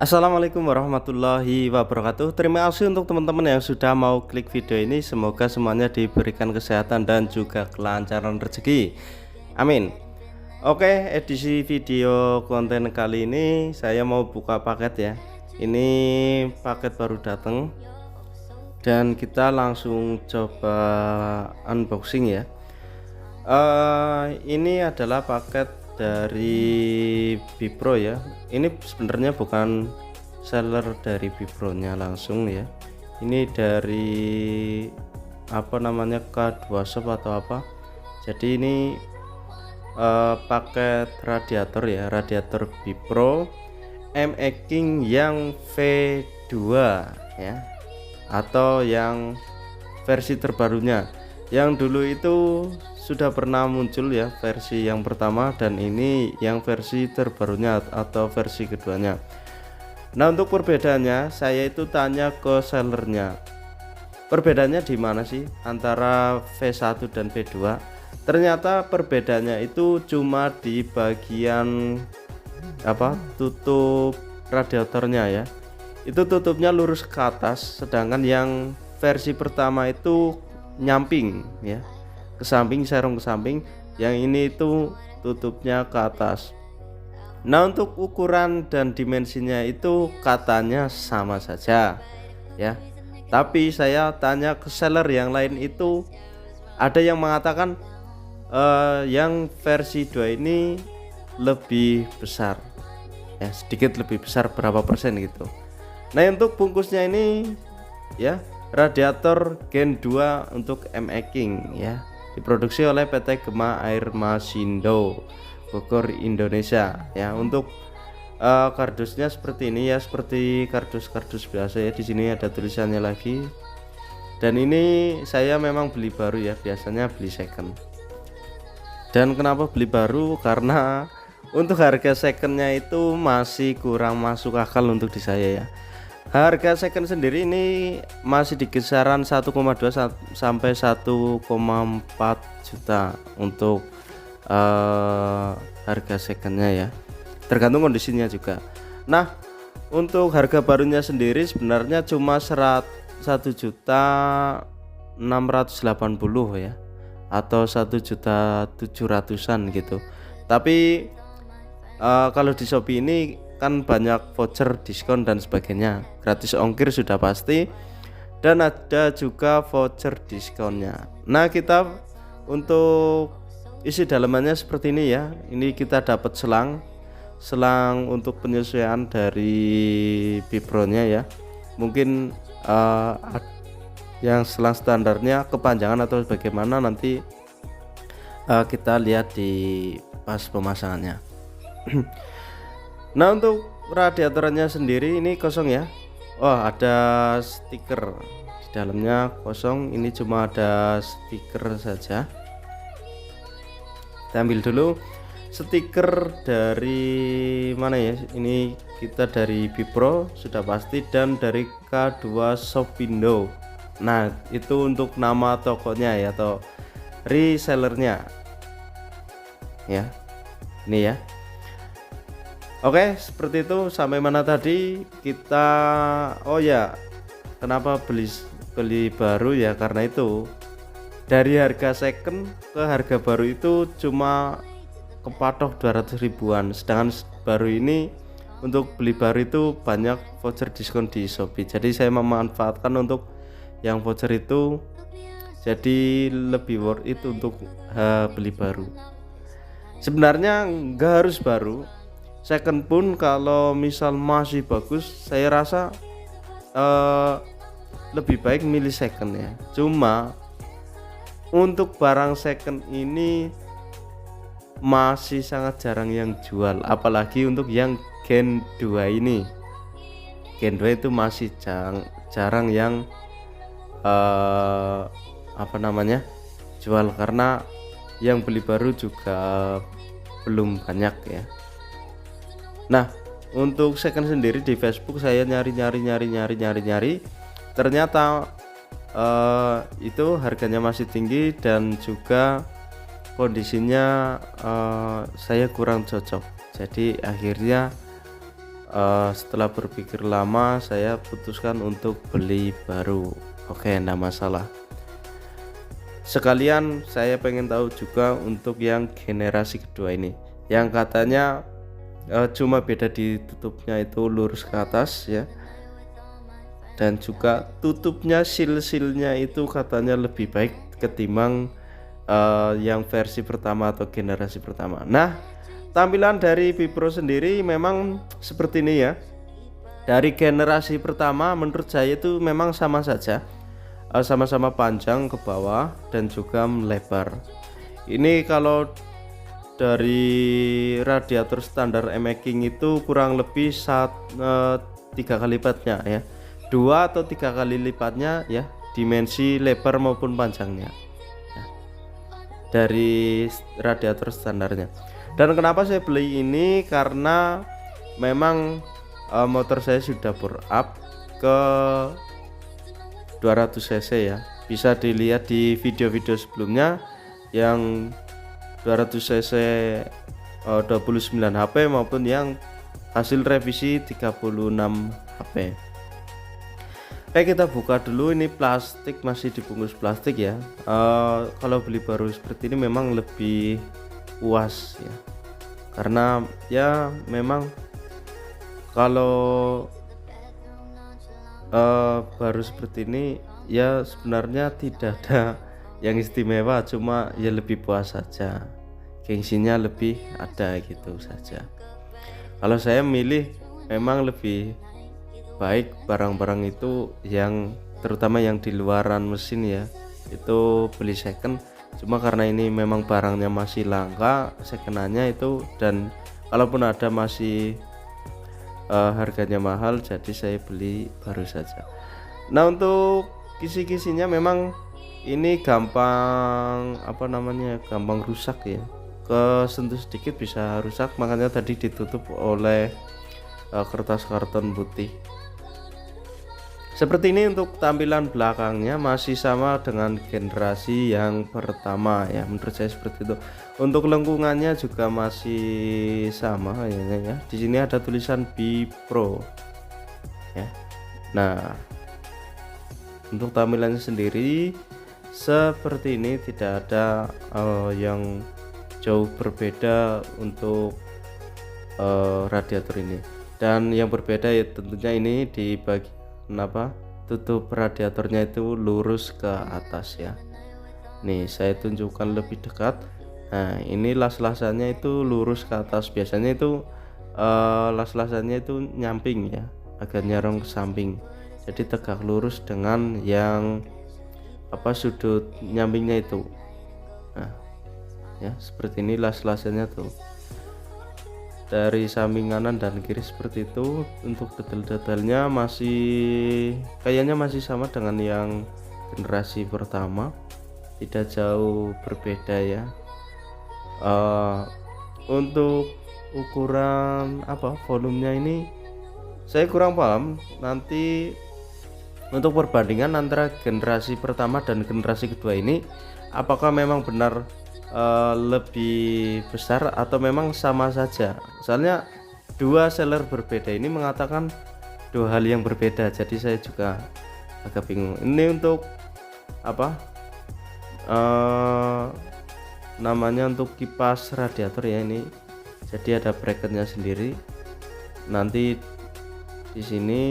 Assalamualaikum warahmatullahi wabarakatuh. Terima kasih untuk teman-teman yang sudah mau klik video ini. Semoga semuanya diberikan kesehatan dan juga kelancaran rezeki. Amin. Oke, edisi video konten kali ini saya mau buka paket ya. Ini paket baru datang dan kita langsung coba unboxing ya. Ini adalah paket dari Bipro ya. Ini sebenarnya bukan seller dari Bipro-nya langsung ya. Ini dari apa namanya, K2 Shop atau apa. Jadi ini paket radiator ya, radiator Bipro ME King yang V2 ya, atau yang versi terbarunya. Yang dulu itu sudah pernah muncul ya, versi yang pertama, dan ini yang versi terbarunya atau versi keduanya. Nah, untuk perbedaannya saya itu tanya ke sellernya, perbedaannya di mana sih antara V1 dan V2. Ternyata perbedaannya itu cuma di bagian tutup radiatornya ya. Itu tutupnya lurus ke atas, sedangkan yang versi pertama itu nyamping ya, ke samping, serong ke samping. Yang ini itu tutupnya ke atas. Nah, untuk ukuran dan dimensinya itu katanya sama saja ya. Tapi saya tanya ke seller yang lain itu ada yang mengatakan yang versi 2 ini lebih besar ya, sedikit lebih besar berapa persen gitu. Nah, untuk bungkusnya ini ya, radiator Gen 2 untuk ME King ya, diproduksi oleh PT Gema Air Masindo, Bogor, Indonesia ya. Untuk kardusnya seperti ini ya, seperti kardus-kardus biasa ya. Di sini ada tulisannya lagi. Dan ini saya memang beli baru ya, biasanya beli second. Dan kenapa beli baru? Karena untuk harga secondnya itu masih kurang masuk akal untuk di saya ya. Harga second sendiri ini masih di kisaran 1,2 sampai 1,4 juta untuk harga secondnya ya, tergantung kondisinya juga. Nah, untuk harga barunya sendiri sebenarnya cuma 1.680.000 ya, atau 1.700.000-an gitu. Tapi kalau di Shopee ini kan banyak voucher diskon dan sebagainya, gratis ongkir sudah pasti, dan ada juga voucher diskonnya. Nah, kita untuk isi dalamannya seperti ini ya. Ini kita dapat selang untuk penyesuaian dari Bipro-nya ya. Mungkin yang selang standarnya kepanjangan atau bagaimana, nanti kita lihat di pas pemasangannya. Nah, untuk radiatornya sendiri ini kosong ya. Oh, ada stiker di dalamnya, kosong. Ini cuma ada stiker saja. Kita ambil dulu stiker dari mana ya. Ini kita dari Bipro sudah pasti, dan dari K2 Shopindo. Nah, itu untuk nama tokonya ya, atau resellernya ya. Ini ya. Oke, seperti itu. Sampai mana tadi kita? Oh ya, kenapa beli baru ya? Karena itu dari harga second ke harga baru itu cuma kepatok 200 ribuan. Sedangkan baru ini untuk beli baru itu banyak voucher diskon di Shopee. Jadi saya memanfaatkan untuk yang voucher itu, jadi lebih worth it untuk beli baru. Sebenarnya nggak harus baru, second pun kalau misal masih bagus, saya rasa lebih baik milih second ya. Cuma untuk barang second ini masih sangat jarang yang jual, apalagi untuk yang Gen 2 ini. Gen 2 itu masih jarang yang jual, karena yang beli baru juga belum banyak ya. Nah, untuk second sendiri di Facebook saya nyari, ternyata itu harganya masih tinggi, dan juga kondisinya saya kurang cocok. Jadi akhirnya Setelah berpikir lama saya putuskan untuk beli baru. Oke, enggak masalah. Sekalian saya pengen tahu juga untuk yang generasi kedua ini, yang katanya cuma beda di tutupnya itu lurus ke atas ya, dan juga tutupnya seal-sealnya itu katanya lebih baik ketimbang yang versi pertama atau generasi pertama. Nah, tampilan dari Bipro sendiri memang seperti ini ya. Dari generasi pertama menurut saya itu memang sama saja, sama-sama panjang ke bawah dan juga melebar. Ini kalau dari radiator standar M-Making itu kurang lebih 3 kali lipatnya ya, 2 atau 3 kali lipatnya ya, dimensi lebar maupun panjangnya ya, dari radiator standarnya. Dan kenapa saya beli ini, karena memang motor saya sudah bore up ke 200 cc ya. Bisa dilihat di video-video sebelumnya yang 200 cc 29 HP maupun yang hasil revisi 36 HP. Oke, kita buka dulu. Ini plastik, masih dibungkus plastik ya. Kalau beli baru seperti ini memang lebih puas ya, karena ya memang kalau baru seperti ini ya sebenarnya tidak ada yang istimewa, cuma ya lebih puas saja, gengsinya lebih ada gitu saja. Kalau saya milih memang lebih baik barang-barang itu yang terutama yang di luaran mesin ya, itu beli second. Cuma karena ini memang barangnya masih langka, second-nya itu, dan kalaupun ada masih harganya mahal, jadi saya beli baru saja. Nah, untuk kisi-kisinya memang ini gampang gampang rusak ya, kesentuh sedikit bisa rusak, makanya tadi ditutup oleh kertas karton putih. Seperti ini untuk tampilan belakangnya, masih sama dengan generasi yang pertama ya, menurut saya seperti itu. Untuk lengkungannya juga masih sama ya. Di sini ada tulisan Bipro ya. Nah, untuk tampilannya sendiri seperti ini, tidak ada yang jauh berbeda untuk radiator ini. Dan yang berbeda ya tentunya ini di bagian tutup radiatornya itu lurus ke atas ya. Nih saya tunjukkan lebih dekat. Nah, ini las-lasannya itu lurus ke atas. Biasanya itu las-lasannya itu nyamping ya, agak nyerong ke samping, jadi tegak lurus dengan yang sudut nyampingnya itu. Nah ya, seperti ini las-lasannya tuh, dari samping kanan dan kiri seperti itu. Untuk detail-detailnya kayaknya masih sama dengan yang generasi pertama, tidak jauh berbeda ya. Untuk ukuran volumenya ini saya kurang paham. Nanti untuk perbandingan antara generasi pertama dan generasi kedua ini, apakah memang benar lebih besar atau memang sama saja. Soalnya dua seller berbeda ini mengatakan dua hal yang berbeda, jadi saya juga agak bingung. Ini untuk namanya untuk kipas radiator ya, ini jadi ada bracketnya sendiri. Nanti di sini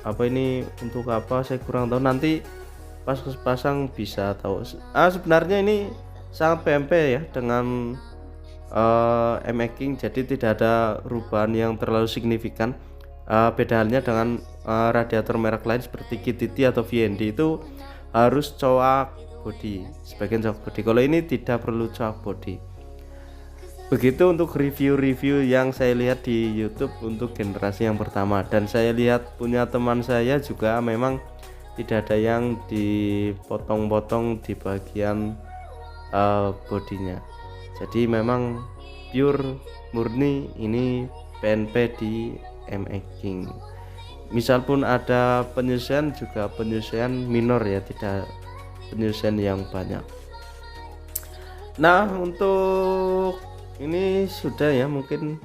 ini untuk apa saya kurang tahu, nanti pas pasang bisa tahu. Sebenarnya ini sangat PMP ya dengan M-Making, jadi tidak ada perubahan yang terlalu signifikan. Beda halnya dengan radiator merek lain seperti KTT atau VND, itu harus coak body, sebagian coak body. Kalau ini tidak perlu coak body. Begitu untuk review-review yang saya lihat di YouTube untuk generasi yang pertama, dan saya lihat punya teman saya juga memang tidak ada yang dipotong-potong di bagian bodinya. Jadi memang pure murni ini PNP di M-Making. Misal pun ada penyesuaian, juga penyesuaian minor ya, tidak penyesuaian yang banyak. Nah, untuk ini sudah ya, mungkin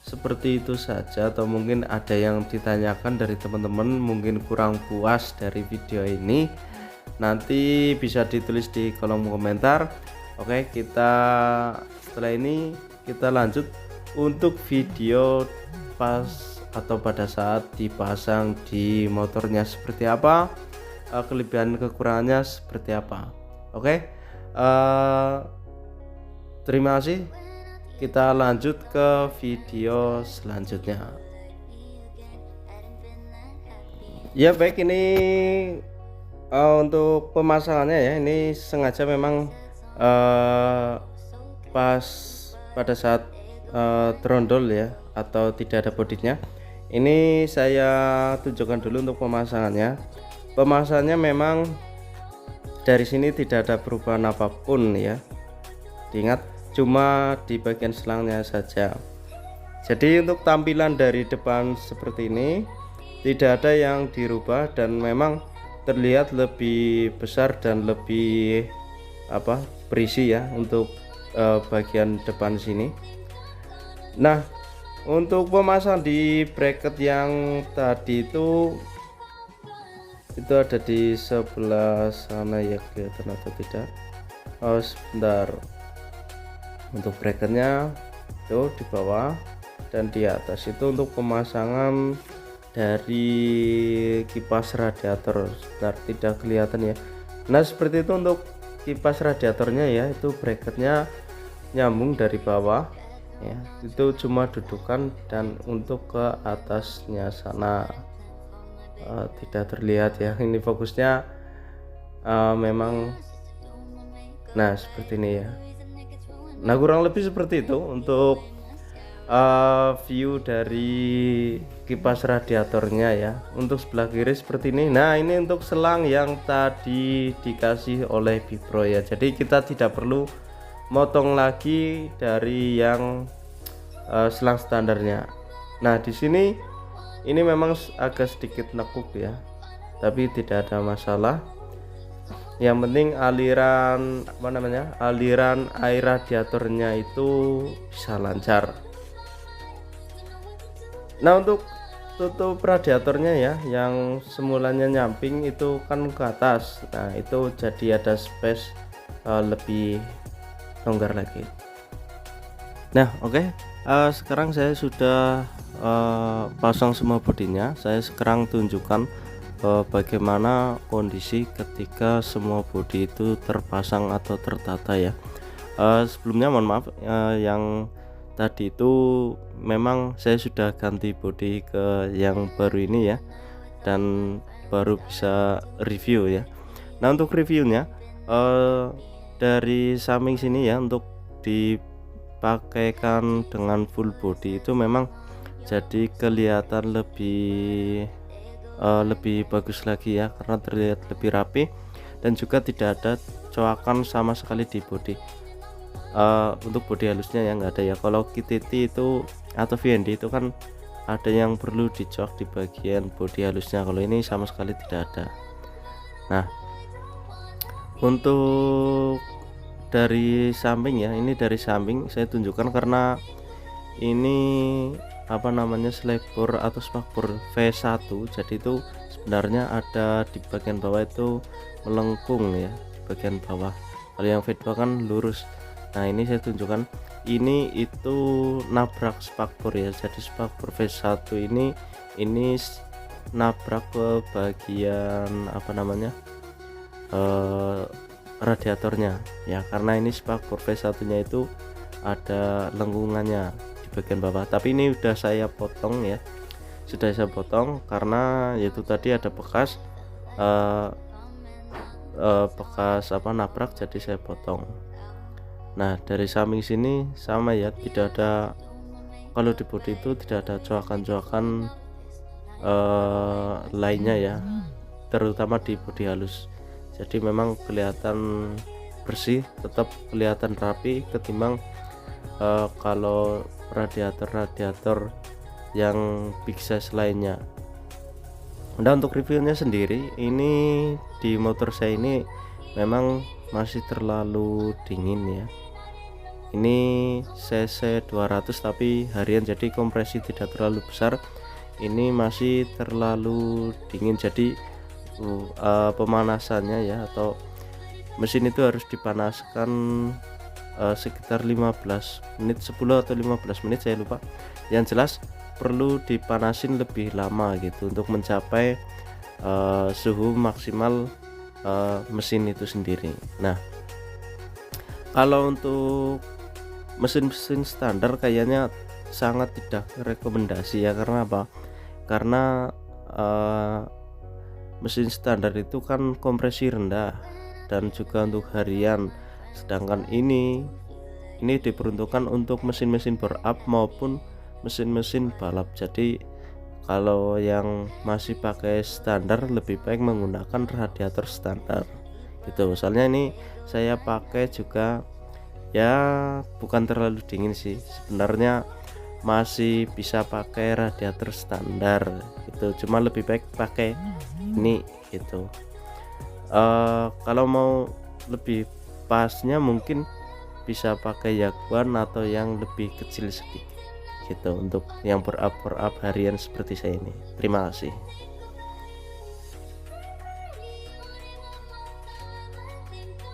seperti itu saja, atau mungkin ada yang ditanyakan dari teman-teman mungkin kurang puas dari video ini, nanti bisa ditulis di kolom komentar. Oke, kita setelah ini kita lanjut untuk video pas atau pada saat dipasang di motornya seperti apa, kelebihan kekurangannya seperti apa. Oke, terima kasih. Kita lanjut ke video selanjutnya. Ya baik, ini untuk pemasangannya ya, ini sengaja memang pas pada saat trondol ya, atau tidak ada bodinya. Ini saya tunjukkan dulu untuk pemasangannya. Pemasangannya memang dari sini tidak ada perubahan apapun ya, diingat, cuma di bagian selangnya saja. Jadi untuk tampilan dari depan seperti ini tidak ada yang dirubah, dan memang terlihat lebih besar dan lebih berisi ya untuk bagian depan sini. Nah, untuk pemasang di bracket yang tadi itu ada di sebelah sana ya, kelihatan atau tidak? Oh sebentar. Untuk bracketnya itu di bawah, dan di atas itu untuk pemasangan dari kipas radiator. Sebentar, tidak kelihatan ya. Nah seperti itu untuk kipas radiatornya ya, itu bracketnya nyambung dari bawah ya, itu cuma dudukan, dan untuk ke atasnya sana tidak terlihat ya, ini fokusnya memang. Nah seperti ini ya. Nah kurang lebih seperti itu untuk view dari kipas radiatornya ya. Untuk sebelah kiri seperti ini. Nah ini untuk selang yang tadi dikasih oleh Bipro ya, jadi kita tidak perlu motong lagi dari yang selang standarnya. Nah di sini ini memang agak sedikit nekuk ya, tapi tidak ada masalah. Yang penting aliran aliran air radiatornya itu bisa lancar. Nah untuk tutup radiatornya ya, yang semulanya nyamping itu kan ke atas. Nah itu jadi ada space lebih longgar lagi. Nah oke, sekarang saya sudah pasang semua bodinya. Saya sekarang tunjukkan bagaimana kondisi ketika semua bodi itu terpasang atau tertata ya. Sebelumnya mohon maaf, yang tadi itu memang saya sudah ganti bodi ke yang baru ini ya, dan baru bisa review ya. Nah untuk reviewnya dari samping sini ya, untuk dipakaikan dengan full body itu memang jadi kelihatan lebih bagus lagi ya, karena terlihat lebih rapi, dan juga tidak ada coakan sama sekali di bodi. Untuk bodi halusnya ya nggak ada ya. Kalau KTT itu atau VND itu kan ada yang perlu dicoak di bagian bodi halusnya, kalau ini sama sekali tidak ada. Nah untuk dari samping ya, ini dari samping saya tunjukkan karena ini selebor atau spakbor V1, jadi itu sebenarnya ada di bagian bawah itu melengkung ya, di bagian bawah. Kalau yang V2 kan lurus. Nah ini saya tunjukkan, ini itu nabrak spakbor ya, jadi spakbor V1 ini nabrak ke bagian radiatornya ya, karena ini spakbor V1 nya itu ada lengkungannya di bagian bawah. Tapi ini udah saya potong ya, sudah saya potong karena yaitu tadi ada bekas nabrak, jadi saya potong. Nah dari samping sini sama ya, tidak ada, kalau di bodi itu tidak ada coakan-coakan lainnya ya, terutama di bodi halus. Jadi memang kelihatan bersih, tetap kelihatan rapi ketimbang kalau radiator yang big size lainnya. Nah untuk reviewnya sendiri, ini di motor saya ini memang masih terlalu dingin ya. Ini cc 200 tapi harian, jadi kompresi tidak terlalu besar. Ini masih terlalu dingin, jadi pemanasannya ya, atau mesin itu harus dipanaskan sekitar 15 menit, 10 atau 15 menit saya lupa. Yang jelas perlu dipanasin lebih lama gitu untuk mencapai suhu maksimal mesin itu sendiri. Nah, kalau untuk mesin-mesin standar kayaknya sangat tidak rekomendasi ya. Karena apa? Karena mesin standar itu kan kompresi rendah dan juga untuk harian, sedangkan ini diperuntukkan untuk mesin-mesin bore up maupun mesin-mesin balap. Jadi kalau yang masih pakai standar lebih baik menggunakan radiator standar gitu. Soalnya ini saya pakai juga ya, bukan terlalu dingin sih sebenarnya, masih bisa pakai radiator standar gitu, cuma lebih baik pakai ini gitu. Kalau mau lebih pasnya mungkin bisa pakai Yaguan atau yang lebih kecil sedikit gitu untuk yang bore up harian seperti saya ini. Terima kasih.